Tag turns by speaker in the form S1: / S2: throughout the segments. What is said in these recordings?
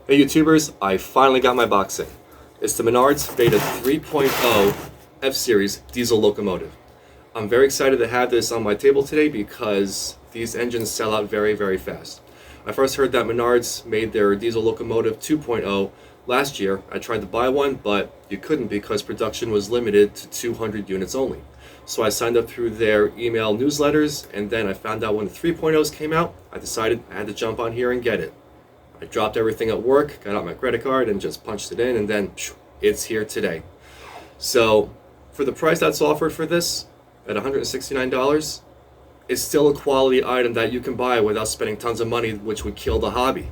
S1: Hey YouTubers, I finally got my boxing. It's the Menards Beta 3.0 F-Series diesel locomotive. I'm very excited to have this on my table today because these engines sell out very, very fast. I first heard that Menards made their diesel locomotive 2.0 last year. I tried to buy one, but you couldn't because production was limited to 200 units only. So I signed up through their email newsletters, and then I found out when the 3.0s came out, I decided I had to jump on here and get it. I dropped everything at work, got out my credit card, and just punched it in, and then it's here today. So, for the price that's offered for this, at $169, it's still a quality item that you can buy without spending tons of money, which would kill the hobby.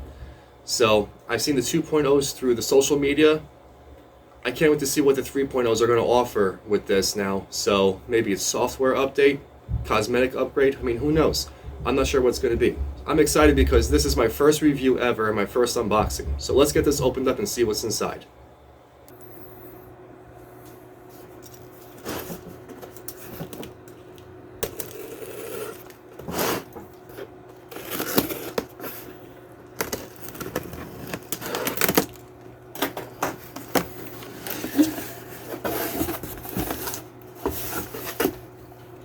S1: So, I've seen the 2.0s through the social media. I can't wait to see what the 3.0s are going to offer with this now. So, maybe it's software update, cosmetic upgrade, I mean, who knows? I'm not sure what it's going to be. I'm excited because this is my first review ever and my first unboxing. So let's get this opened up and see what's inside.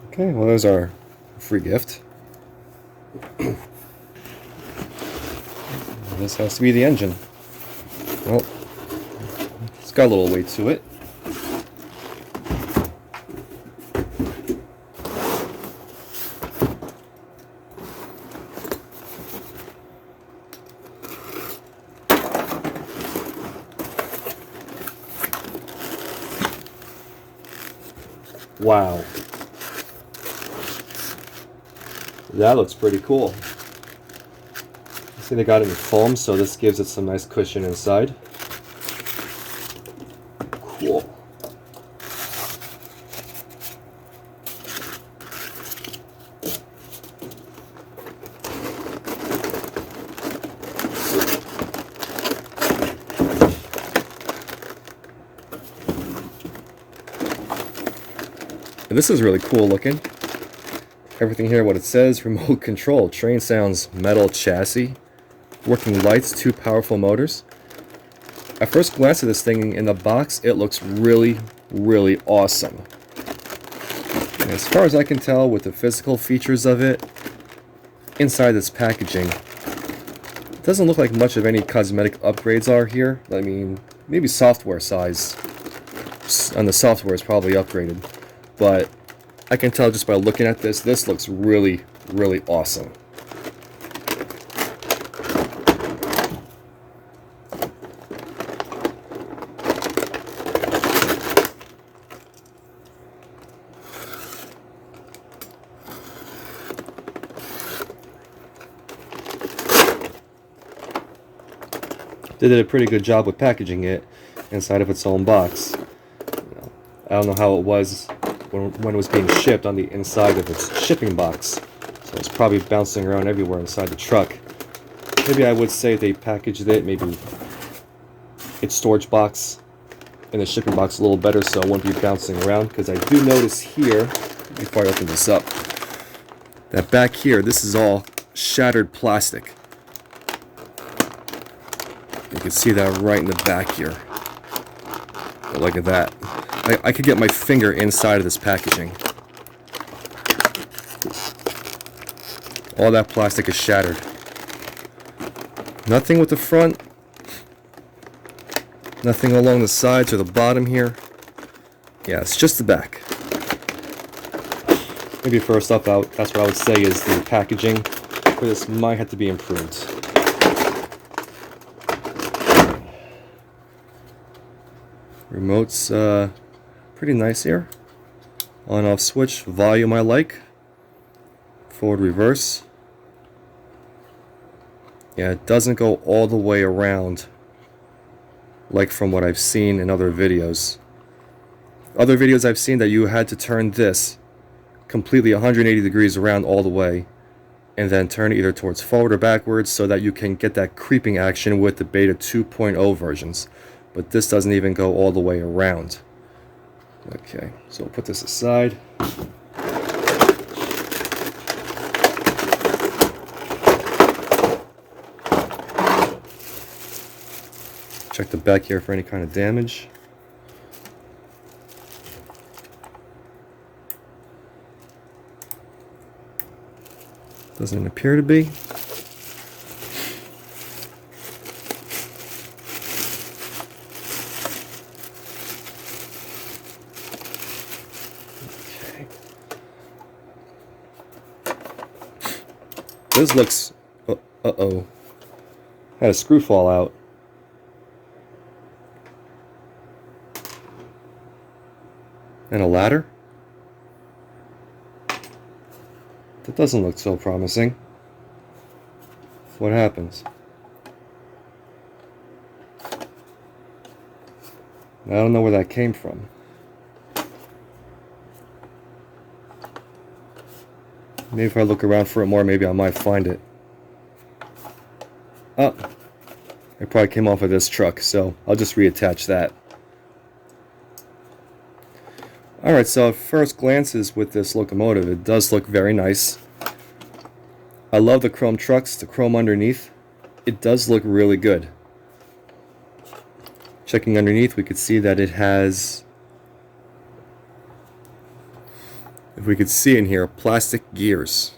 S1: Okay, well, there's our free gift. This has to be the engine. Well, it's got a little weight to it. Wow. That looks pretty cool. See, they got it in foam, so this gives it some nice cushion inside. Cool. And this is really cool looking. Everything here, what it says, remote control, train sounds, metal chassis, working lights, 2 powerful motors. At first glance at this thing in the box, it looks really, really awesome. And as far as I can tell with the physical features of it, inside this packaging, it doesn't look like much of any cosmetic upgrades are here. I mean, maybe software size, and the software is probably upgraded, but I can tell just by looking at this, this looks really, really awesome. They did a pretty good job with packaging it inside of its own box. I don't know how it was when it was being shipped on the inside of its shipping box, so it's probably bouncing around everywhere inside the truck. Maybe I would say they packaged it, maybe its storage box and the shipping box a little better so it wouldn't be bouncing around, because I do notice here, before I open this up, that back here, this is all shattered plastic. You can see that right in the back here. But look at that. I could get my finger inside of this packaging. All that plastic is shattered. Nothing with the front. Nothing along the sides or the bottom here. Yeah, it's just the back. Maybe first up, that's what I would say is the packaging for this might have to be improved. Remote's pretty nice here. On off switch, volume I like. Forward reverse. Yeah, it doesn't go all the way around like from what I've seen in other videos. Other videos I've seen that you had to turn this completely 180 degrees around all the way and then turn it either towards forward or backwards so that you can get that creeping action with the Beta 2.0 versions. But this doesn't even go all the way around. Okay, so we'll put this aside. Check the back here for any kind of damage. Doesn't appear to be. Okay. This looks... uh-oh. Had a screw fall out. And a ladder? That doesn't look so promising. What happens? I don't know where that came from. Maybe if I look around for it more, maybe I might find it. Oh, it probably came off of this truck, so I'll just reattach that. Alright, so at first glances with this locomotive, it does look very nice. I love the chrome trucks, the chrome underneath. It does look really good. Checking underneath, we could see that it has, if we could see in here, plastic gears.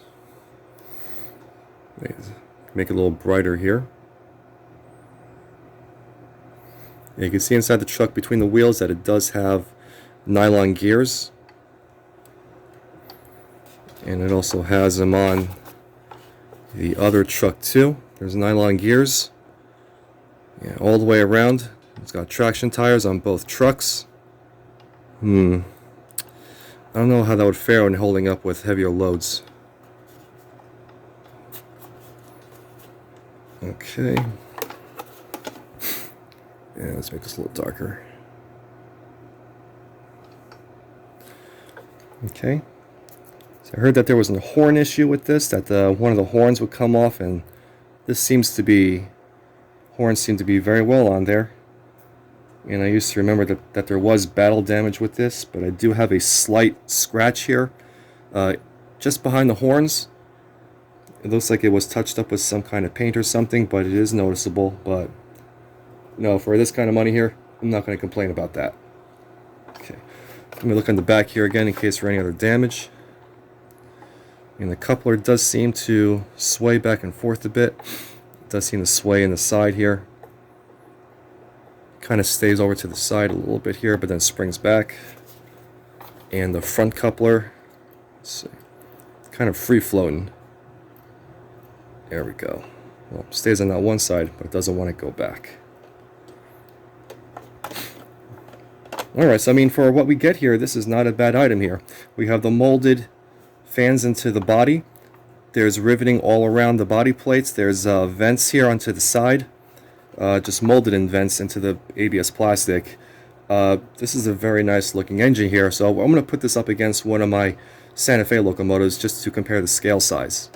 S1: Make it a little brighter here. And you can see inside the truck between the wheels that it does have nylon gears. And it also has them on the other truck too. There's nylon gears. Yeah, all the way around. It's got traction tires on both trucks. I don't know how that would fare when holding up with heavier loads. Okay. Yeah, let's make this a little darker. Okay. So I heard that there was a horn issue with this, that one of the horns would come off, and this seems to be, horns seem to be very well on there. And I used to remember that there was battle damage with this, but I do have a slight scratch here, just behind the horns. It looks like it was touched up with some kind of paint or something, but it is noticeable. But no, for this kind of money here, I'm not going to complain about that. Okay, let me look on the back here again in case for any other damage. And the coupler does seem to sway back and forth a bit. It does seem to sway in the side here. Kind of stays over to the side a little bit here, but then springs back. And the front coupler, let's see, kind of free floating. There we go. Well, it stays on that one side, but it doesn't want to go back. Alright, so I mean, for what we get here, this is not a bad item here. We have the molded fans into the body. There's riveting all around the body plates. There's vents here onto the side. Just molded in vents into the ABS plastic. This is a very nice looking engine here, so I'm going to put this up against one of my Santa Fe locomotives just to compare the scale size.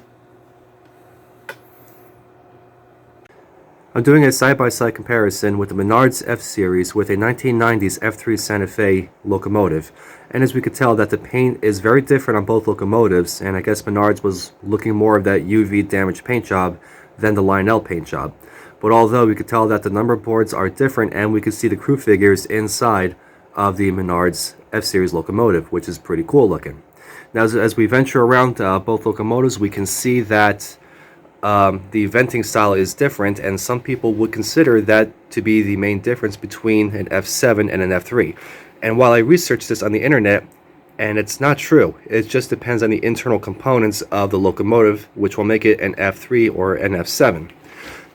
S1: I'm doing a side-by-side comparison with the Menards F-Series with a 1990s F3 Santa Fe locomotive. And as we could tell that the paint is very different on both locomotives, and I guess Menards was looking more of that UV damaged paint job than the Lionel paint job. But although we could tell that the number boards are different, and we could see the crew figures inside of the Menards F-Series locomotive, which is pretty cool looking. Now as we venture around both locomotives, we can see that the venting style is different, and some people would consider that to be the main difference between an F7 and an F3. And while I researched this on the internet, and it's not true, it just depends on the internal components of the locomotive, which will make it an F3 or an F7.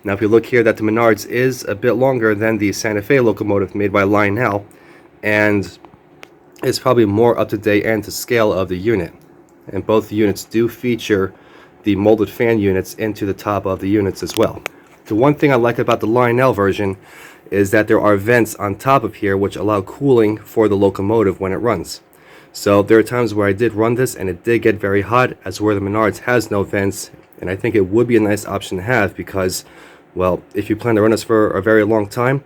S1: Now if you look here, that the Menards is a bit longer than the Santa Fe locomotive made by Lionel, and it's probably more up to date and to scale of the unit. And both units do feature the molded fan units into the top of the units as well. The one thing I like about the Lionel version is that there are vents on top of here which allow cooling for the locomotive when it runs. So there are times where I did run this and it did get very hot, as where the Menards has no vents, and I think it would be a nice option to have because, well, if you plan to run this for a very long time,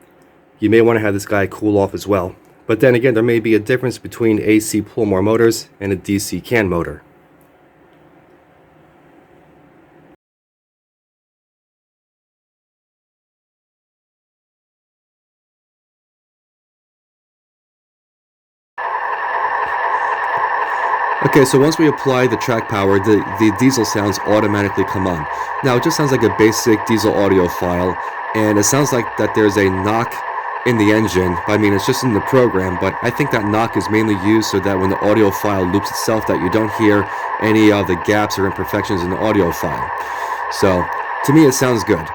S1: you may want to have this guy cool off as well. But then again, there may be a difference between AC pull-more motors and a DC can motor. Okay, so once we apply the track power, the diesel sounds automatically come on. Now, it just sounds like a basic diesel audio file, and it sounds like that there's a knock in the engine. I mean, it's just in the program, but I think that knock is mainly used so that when the audio file loops itself, that you don't hear any of the gaps or imperfections in the audio file. So, to me, it sounds good.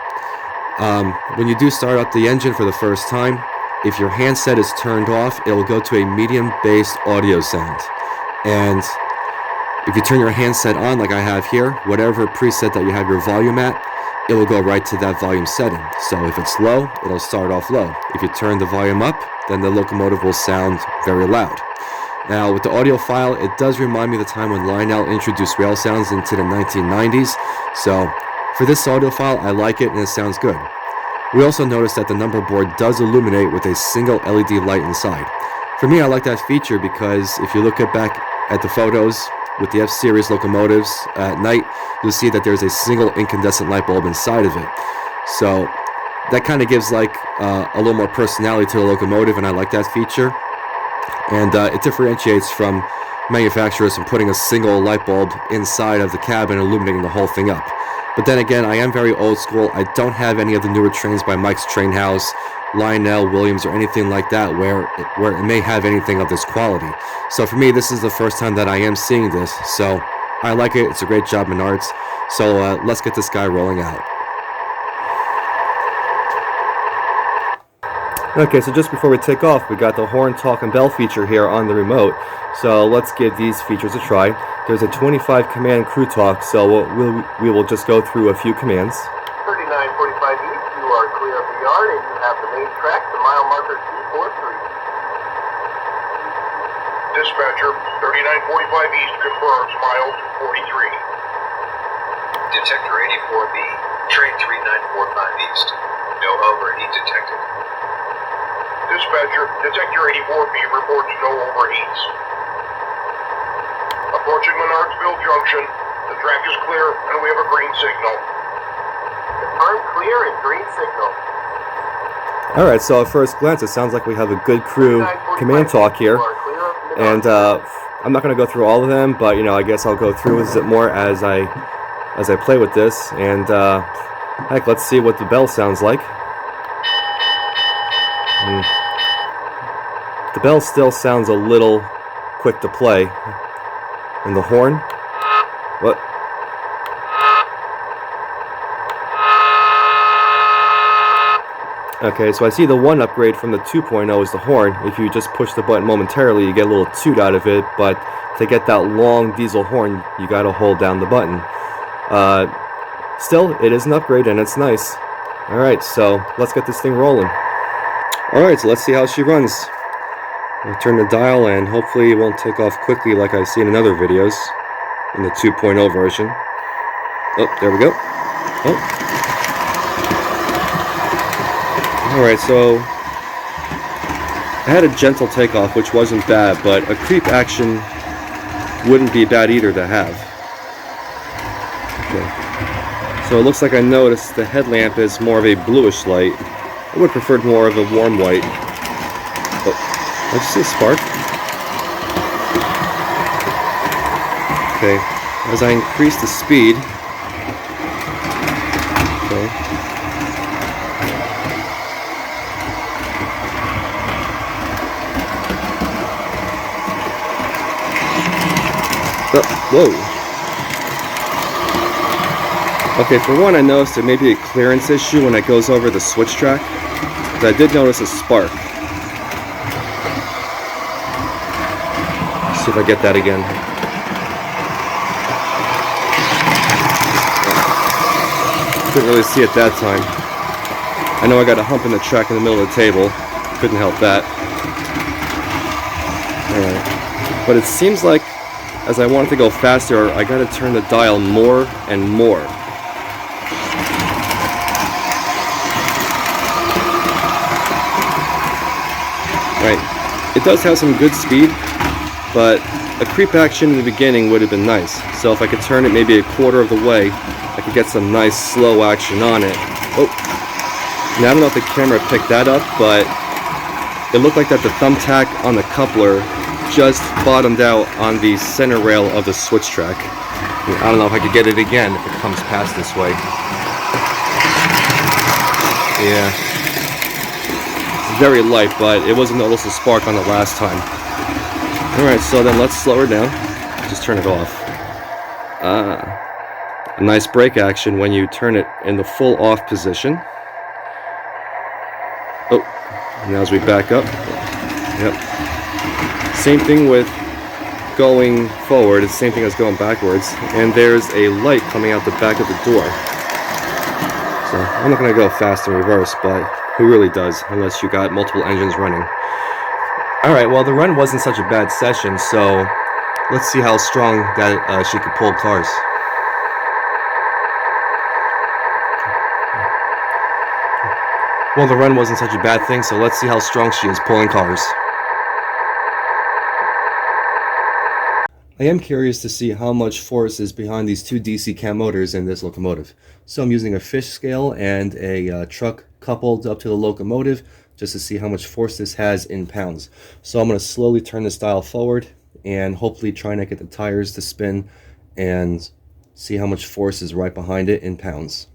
S1: When you do start up the engine for the first time, if your handset is turned off, it will go to a medium-based audio sound. And if you turn your handset on like I have here, whatever preset that you have your volume at, it will go right to that volume setting. So if it's low, it'll start off low. If you turn the volume up, then the locomotive will sound very loud. Now with the audio file, it does remind me of the time when Lionel introduced rail sounds into the 1990s. So for this audio file, I like it and it sounds good. We also noticed that the number board does illuminate with a single LED light inside. For me, I like that feature because if you look back at the photos with the F-Series locomotives at night, you'll see that there's a single incandescent light bulb inside of it. So that kind of gives like a little more personality to the locomotive, and I like that feature. And it differentiates from manufacturers from putting a single light bulb inside of the cabin and illuminating the whole thing up. But then again, I am very old school. I don't have any of the newer trains by Mike's Train House, Lionel, Williams, or anything like that where it may have anything of this quality. So for me, this is the first time that I am seeing this. So I like it. It's a great job, Menards. So let's get this guy rolling out. Okay, so just before we take off, we got the horn, talk, and bell feature here on the remote. So let's give these features a try. There's a 25 command crew talk, so we will just go through a few commands.
S2: 3945 east, you are clear of the yard and you have the main track to mile marker T43.
S3: Dispatcher, 3945 east confirms mile 43.
S4: Detector 84B, train 3945 east. No overheat detected.
S3: Dispatcher, Detector 84B reports no overheats. Approaching Menardsville Junction, the track is clear and we have a green signal.
S2: Confirm clear and green signal.
S1: Alright, so at first glance it sounds like we have a good crew command talk here. And I'm not going to go through all of them, but you know, I guess I'll go through it more as I play with this. And heck, let's see what the bell sounds like. The bell still sounds a little quick to play. And the horn? What? Okay, so I see the one upgrade from the 2.0 is the horn. If you just push the button momentarily, you get a little toot out of it, but to get that long diesel horn, you gotta hold down the button. Still, it is an upgrade and it's nice. Alright, so let's get this thing rolling. Alright, so let's see how she runs. I'll turn the dial and hopefully it won't take off quickly like I see in other videos in the 2.0 version. Oh, there we go. Oh. Alright, so I had a gentle takeoff, which wasn't bad, but a creep action wouldn't be bad either to have. Okay. So it looks like I noticed the headlamp is more of a bluish light. I would have preferred more of a warm white. Oh. I just see a spark. Okay, as I increase the speed, okay. Oh, whoa. Okay, for one, I noticed there may be a clearance issue when it goes over the switch track, but I did notice a spark. See if I get that again. Couldn't really see it that time. I know I got a hump in the track in the middle of the table. Couldn't help that. Alright. But it seems like as I want it to go faster, I gotta turn the dial more and more. Right. It does have some good speed, but a creep action in the beginning would have been nice. So if I could turn it maybe a quarter of the way, I could get some nice slow action on it. Oh, now I don't know if the camera picked that up, but it looked like that the thumbtack on the coupler just bottomed out on the center rail of the switch track. I don't know if I could get it again if it comes past this way. Yeah. Very light, but it was a noticeable spark on it last time. Alright, so then let's slow her down. Just turn it off. A nice brake action when you turn it in the full off position. Oh, now as we back up. Yep. Same thing with going forward, it's the same thing as going backwards. And there's a light coming out the back of the door. So I'm not going to go fast in reverse, but who really does, unless you got multiple engines running. Alright, well the run wasn't such a bad session, so let's see how strong that she could pull cars. Well, the run wasn't such a bad thing, so let's see how strong she is pulling cars. I am curious to see how much force is behind these two DC cam motors in this locomotive. So I'm using a fish scale and a truck coupled up to the locomotive just to see how much force this has in pounds. So I'm going to slowly turn this dial forward and hopefully try not get the tires to spin and see how much force is right behind it in pounds.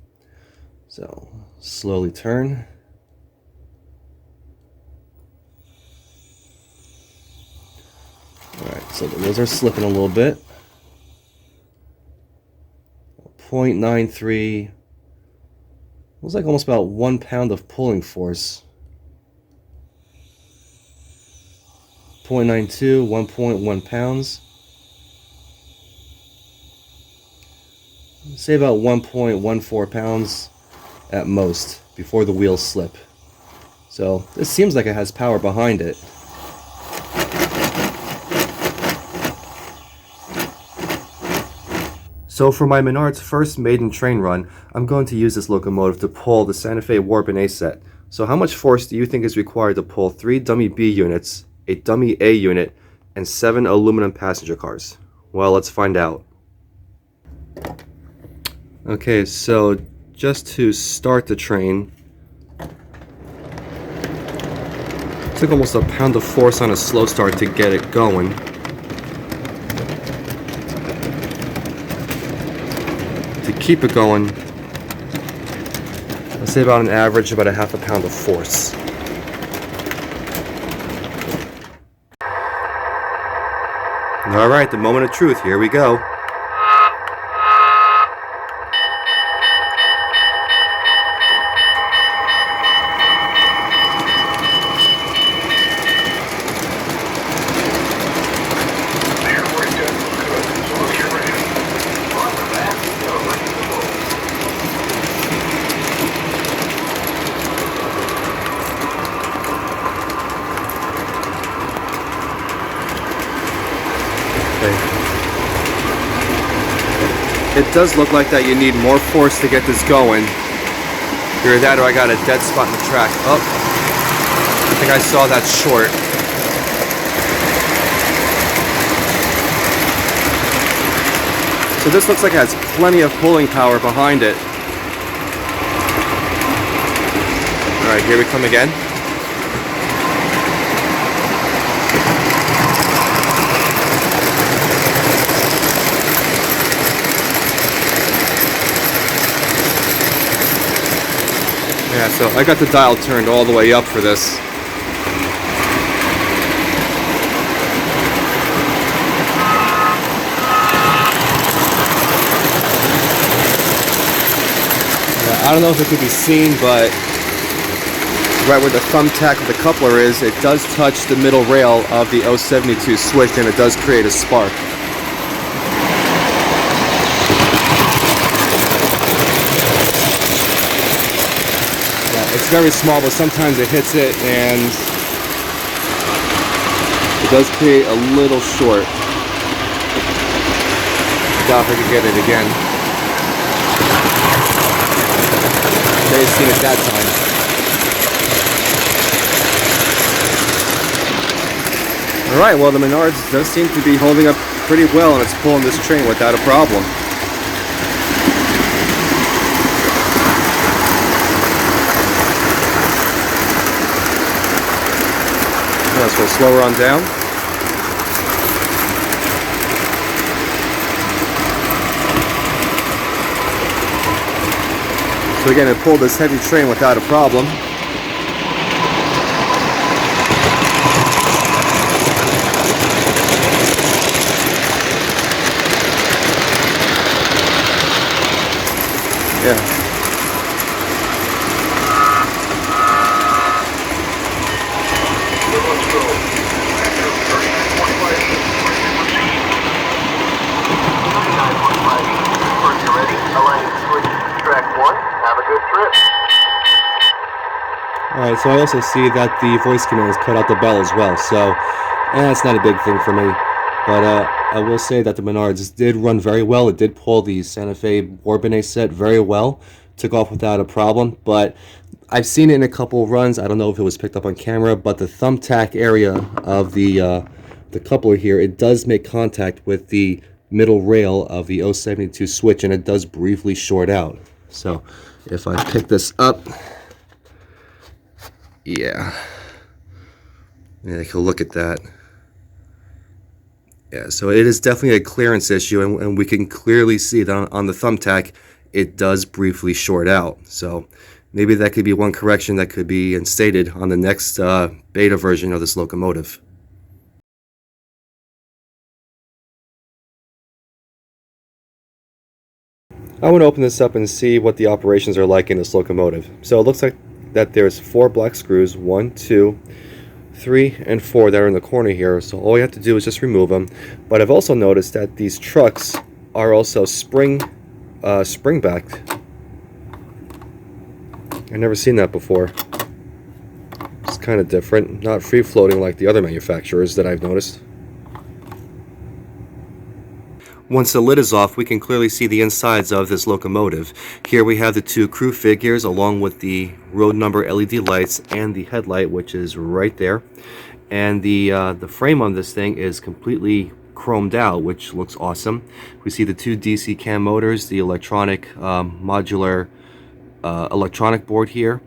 S1: So slowly turn. Alright, so the wheels are slipping a little bit. 0.93. Looks like almost about 1 pound of pulling force. 0.92, 1.1 pounds. Say about 1.14 pounds at most before the wheels slip. So this seems like it has power behind it. So for my Menards first maiden train run, I'm going to use this locomotive to pull the Santa Fe Warp and A set. So how much force do you think is required to pull 3 dummy B units, a dummy A unit, and 7 aluminum passenger cars? Well, let's find out. Okay, so just to start the train, it took almost a pound of force on a slow start to get it going. To keep it going, let's say about an average, about a half a pound of force. Alright, the moment of truth, here we go. It does look like that you need more force to get this going. Either that or I got a dead spot in the track. Oh, I think I saw that short. So this looks like it has plenty of pulling power behind it. Alright, here we come again. Yeah, so I got the dial turned all the way up for this. Yeah, I don't know if it could be seen, but right where the thumbtack of the coupler is, it does touch the middle rail of the 072 switch, and it does create a spark. It's very small, but sometimes it hits it and it does create a little short. I doubt if I could get it again. May have seen it that time. Alright, well the Menards does seem to be holding up pretty well and it's pulling this train without a problem. So we'll slow her on down. So again, it pulled this heavy train without a problem. Yeah.
S3: Let's go. Active 39.5 feet. Ready to proceed.
S2: 39.5 east. Confirm you're ready. Aligning switch to track 1. Have a good trip.
S1: Alright, so I also see that the voice command has cut out the bell as well, so that's not a big thing for me. But I will say that the Menards did run very well. It did pull the Santa Fe Bourbonnais set very well. Took off without a problem, but I've seen it in a couple of runs. I don't know if it was picked up on camera, but the thumbtack area of the coupler here, it does make contact with the middle rail of the 072 switch, and it does briefly short out. So if I pick this up, yeah, take a look at that. Yeah, so it is definitely a clearance issue, and we can clearly see that on the thumbtack, it does briefly short out. So maybe that could be one correction that could be instated on the next beta version of this locomotive. I want to open this up and see what the operations are like in this locomotive. So it looks like that there's 4 black screws, 1, 2, 3, and 4 that are in the corner here. So all we have to do is just remove them. But I've also noticed that these trucks are also spring-backed. I've never seen that before. It's kind of different, not free-floating like the other manufacturers that I've noticed. Once the lid is off, we can clearly see the insides of this locomotive. Here we have the 2 crew figures along with the road number LED lights and the headlight, which is right there. And the frame on this thing is completely chromed out, which looks awesome. We see the 2 DC cam motors, the electronic modular electronic board here,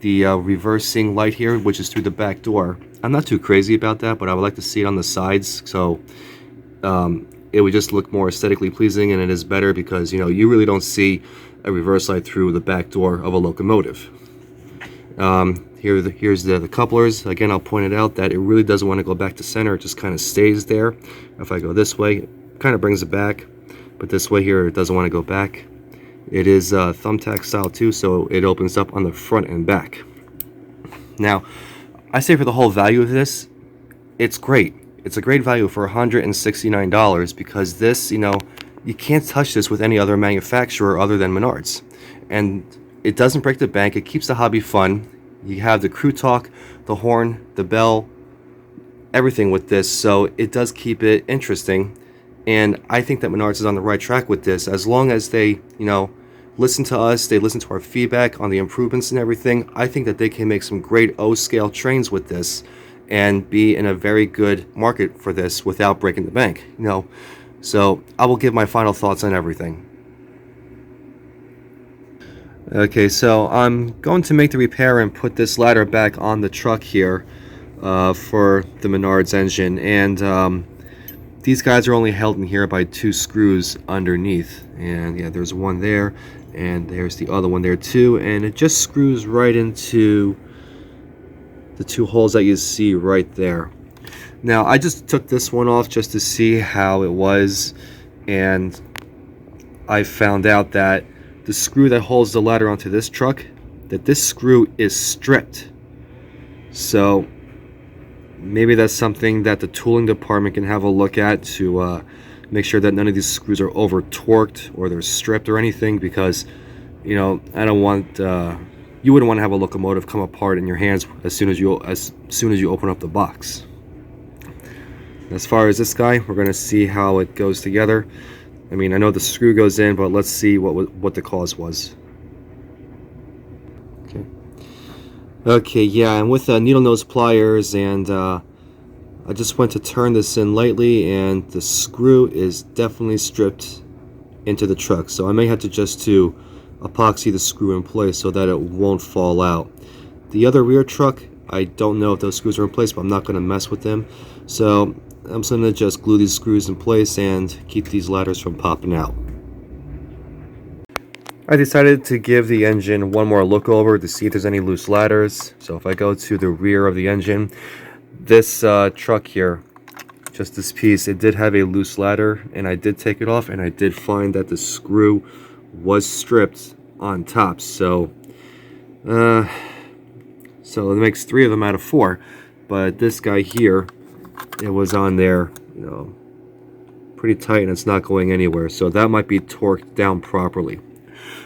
S1: the reversing light here, which is through the back door. I'm not too crazy about that, but I would like to see it on the sides, so it would just look more aesthetically pleasing, and it is better because, you know, you really don't see a reverse light through the back door of a locomotive. Here's the couplers. Again, I'll point it out that it really doesn't want to go back to center. It just kind of stays there. If I go this way, it kind of brings it back, but this way here, it doesn't want to go back. It is thumbtack style too, so it opens up on the front and back. Now, I say for the whole value of this, it's great. It's a great value for $169 because this, you know, you can't touch this with any other manufacturer other than Menards. And it doesn't break the bank. It keeps the hobby fun. You have the crew talk, the horn, the bell, everything with this, so it does keep it interesting. And I think that Menards is on the right track with this, as long as they, you know, listen to us, they listen to our feedback on the improvements and everything. I think that they can make some great O-scale trains with this and be in a very good market for this without breaking the bank, you know. So I will give my final thoughts on everything. Okay, so I'm going to make the repair and put this ladder back on the truck here for the Menards engine, and these guys are only held in here by 2 screws underneath, and yeah, there's one there, and there's the other one there too, and it just screws right into the 2 holes that you see right there. Now, I just took this one off just to see how it was, and I found out that the screw that holds the ladder onto this truck, that this screw is stripped. So maybe that's something that the tooling department can have a look at to make sure that none of these screws are over torqued or they're stripped or anything, because, you know, I don't want you wouldn't want to have a locomotive come apart in your hands as soon as you open up the box. As far as this guy, we're going to see how it goes together. I mean, I know the screw goes in, but let's see what the cause was. Okay, yeah, and with needle nose pliers, and I just went to turn this in lightly, and the screw is definitely stripped into the truck. So I may have to just epoxy the screw in place so that it won't fall out. The other rear truck, I don't know if those screws are in place, but I'm not going to mess with them. So I'm just going to just glue these screws in place and keep these ladders from popping out. I decided to give the engine one more look over to see if there's any loose ladders. So if I go to the rear of the engine, this truck here, just this piece, it did have a loose ladder, and I did take it off, and I did find that the screw was stripped on top. So it makes 3 of them out of 4. But this guy here, it was on there, you know, pretty tight, and it's not going anywhere. So that might be torqued down properly.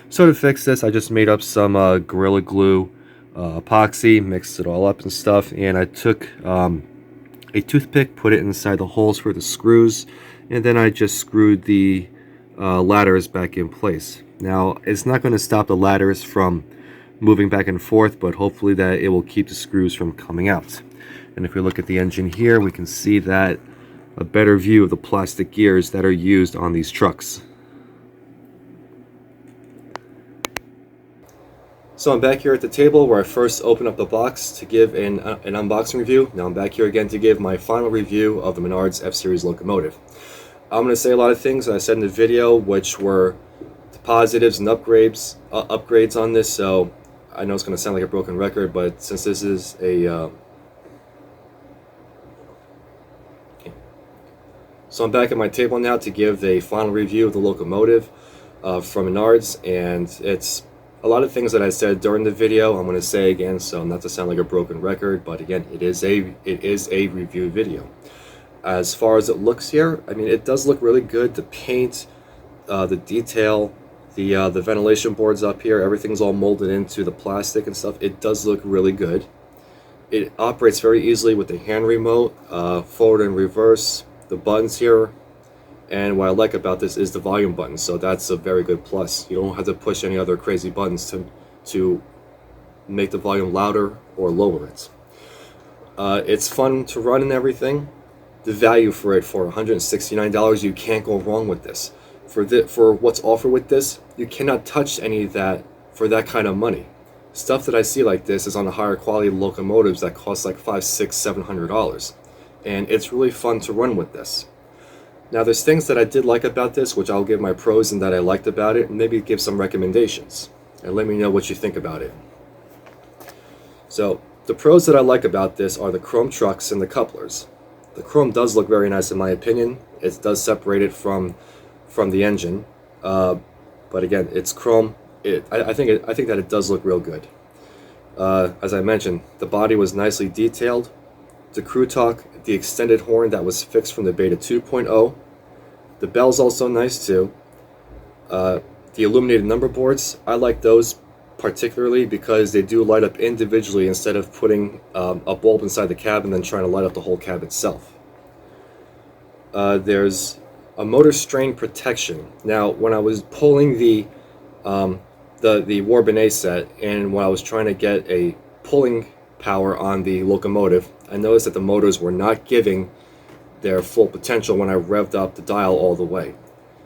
S1: So to fix this, I just made up some Gorilla Glue epoxy, mixed it all up and stuff, and I took a toothpick, put it inside the holes for the screws, and then I just screwed the ladders back in place. Now, it's not going to stop the ladders from moving back and forth, but hopefully that it will keep the screws from coming out. And if we look at the engine here, we can see that a better view of the plastic gears that are used on these trucks. So I'm back here at the table where I first opened up the box to give an unboxing review. Now I'm back here again to give my final review of the Menards F-Series locomotive. I'm going to say a lot of things that I said in the video, which were the positives and upgrades on this. So I know it's going to sound like a broken record, but since this is a So I'm back at my table now to give the final review of the locomotive from Menards, and it's a lot of things that I said during the video I'm going to say again, so not to sound like a broken record, but again, it is a review video. As far as it looks here, I mean, it does look really good. The paint, the detail, the ventilation boards up here, everything's all molded into the plastic and stuff. It does look really good. It operates very easily with the hand remote, forward and reverse, the buttons here. And what I like about this is the volume button, so that's a very good plus. You don't have to push any other crazy buttons to make the volume louder or lower it. It's fun to run and everything. The value for it, for $169, you can't go wrong with this. For what's offered with this, you cannot touch any of that for that kind of money. Stuff that I see like this is on the higher quality locomotives that cost like $500, $600, $700, and it's really fun to run with this. Now, there's things that I did like about this, which I'll give my pros and that I liked about it, and maybe give some recommendations, and let me know what you think about it. So, the pros that I like about this are the chrome trucks and the couplers. The chrome does look very nice in my opinion. It does separate it from the engine, but again, it's chrome. I think that it does look real good. As I mentioned, the body was nicely detailed. The crew talk, the extended horn that was fixed from the Beta 2.0. The bell's also nice too. The illuminated number boards, I like those particularly because they do light up individually instead of putting a bulb inside the cab and then trying to light up the whole cab itself. There's a motor strain protection. Now, when I was pulling the Warbinet set, and when I was trying to get a pulling power on the locomotive, I noticed that the motors were not giving their full potential when I revved up the dial all the way.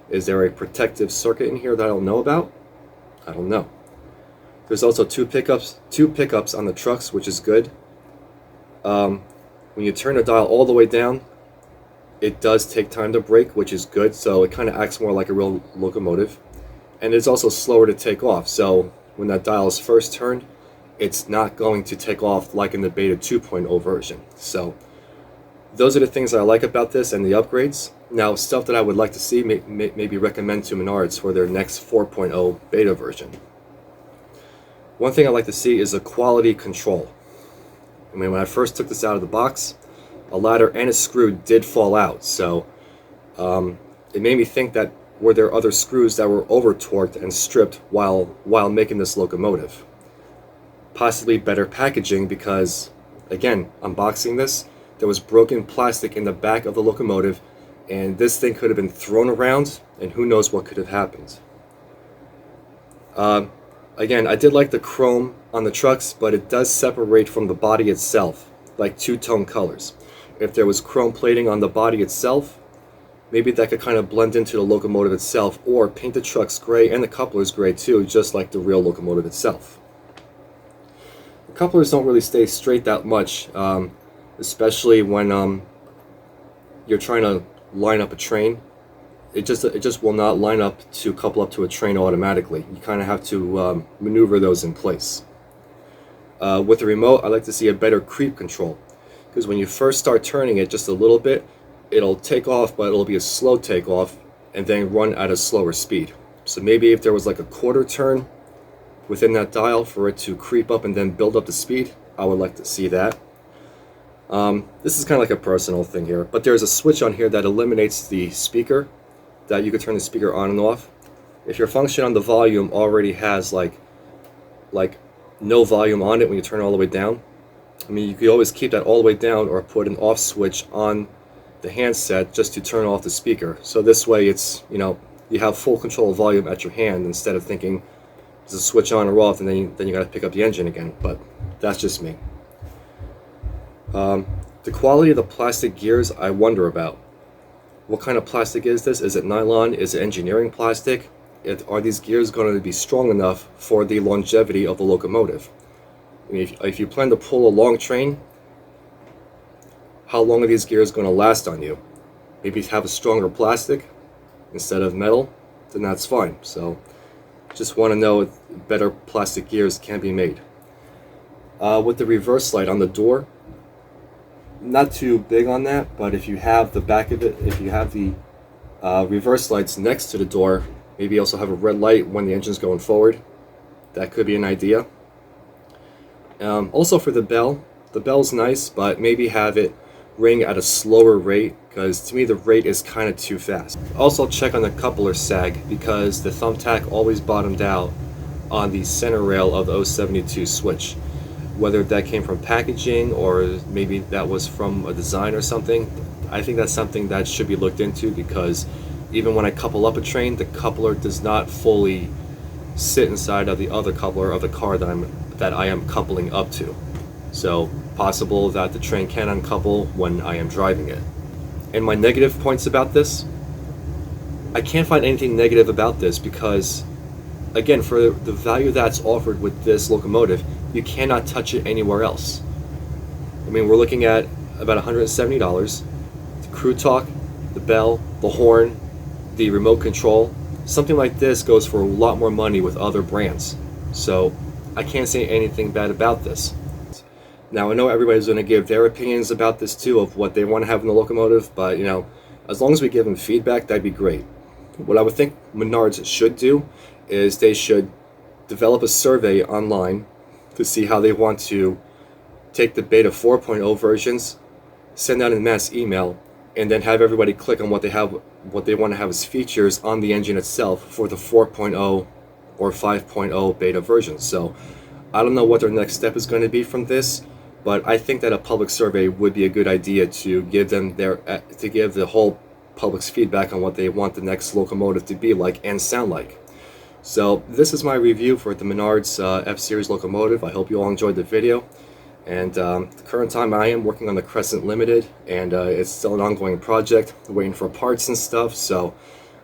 S1: Is there a protective circuit in here that I don't know about? I don't know. There's also two pickups on the trucks, which is good. When you turn the dial all the way down, it does take time to brake, which is good, so it kind of acts more like a real locomotive. And it's also slower to take off, so when that dial is first turned, it's not going to take off like in the Beta 2.0 version. So those are the things that I like about this and the upgrades. Now, stuff that I would like to see, maybe recommend to Menards for their next 4.0 beta version. One thing I like to see is a quality control. I mean, when I first took this out of the box, a ladder and a screw did fall out, so it made me think that were there other screws that were over torqued and stripped while making this locomotive. Possibly better packaging because, again, unboxing this, there was broken plastic in the back of the locomotive, and this thing could have been thrown around, and who knows what could have happened. Again, I did like the chrome on the trucks, but it does separate from the body itself, like two-tone colors. If there was chrome plating on the body itself, maybe that could kind of blend into the locomotive itself, or paint the trucks gray and the couplers gray too, just like the real locomotive itself. The couplers don't really stay straight that much, especially when you're trying to line up a train. it just will not line up to couple up to a train automatically. You kind of have to maneuver those in place. With the remote, I like to see a better creep control, because when you first start turning it just a little bit, it'll take off, but it'll be a slow takeoff and then run at a slower speed. So maybe if there was like a quarter turn within that dial for it to creep up and then build up the speed, I would like to see that. This is kind of like a personal thing here, but there's a switch on here that eliminates the speaker, that you could turn the speaker on and off. If your function on the volume already has like no volume on it when you turn it all the way down, I mean, you could always keep that all the way down or put an off switch on the handset just to turn off the speaker. So this way it's, you know, you have full control of volume at your hand instead of thinking there's a switch on or off and then you got to pick up the engine again. But that's just me. The quality of the plastic gears I wonder about. What kind of plastic is this? Is it nylon? Is it engineering plastic? Are these gears going to be strong enough for the longevity of the locomotive? I mean, if you plan to pull a long train, how long are these gears going to last on you? Maybe have a stronger plastic instead of metal, then that's fine. So just want to know if better plastic gears can be made. With the reverse light on the door, not too big on that, but if you have the back of it, if you have the reverse lights next to the door, maybe also have a red light when the engine's going forward. That could be an idea. Also for the bell's nice, but maybe have it ring at a slower rate, because to me the rate is kind of too fast. Also check on the coupler sag, because the thumbtack always bottomed out on the center rail of the 072 switch. Whether that came from packaging or maybe that was from a design or something, I think that's something that should be looked into, because even when I couple up a train, the coupler does not fully sit inside of the other coupler of the car that I am coupling up to. So possible that the train can uncouple when I am driving it. And my negative points about this, I can't find anything negative about this, because again, for the value that's offered with this locomotive, you cannot touch it anywhere else. I mean, we're looking at about $170. The crew talk, the bell, the horn, the remote control. Something like this goes for a lot more money with other brands. So I can't say anything bad about this. Now, I know everybody's going to give their opinions about this too, of what they want to have in the locomotive, but you know, as long as we give them feedback, that'd be great. What I would think Menards should do is they should develop a survey online to see how they want to take the beta 4.0 versions, send out a mass email, and then have everybody click on what they want to have as features on the engine itself for the 4.0 or 5.0 beta versions. So I don't know what their next step is going to be from this, but I think that a public survey would be a good idea to give them to give the whole public's feedback on what they want the next locomotive to be like and sound like. So this is my review for the Menards F-Series locomotive. I hope you all enjoyed the video. And the current time I am working on the Crescent Limited, and it's still an ongoing project, waiting for parts and stuff. So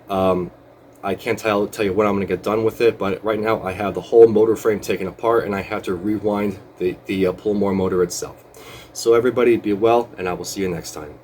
S1: I can't tell you when I'm going to get done with it, but right now I have the whole motor frame taken apart, and I have to rewind the pull-more motor itself. So everybody be well, and I will see you next time.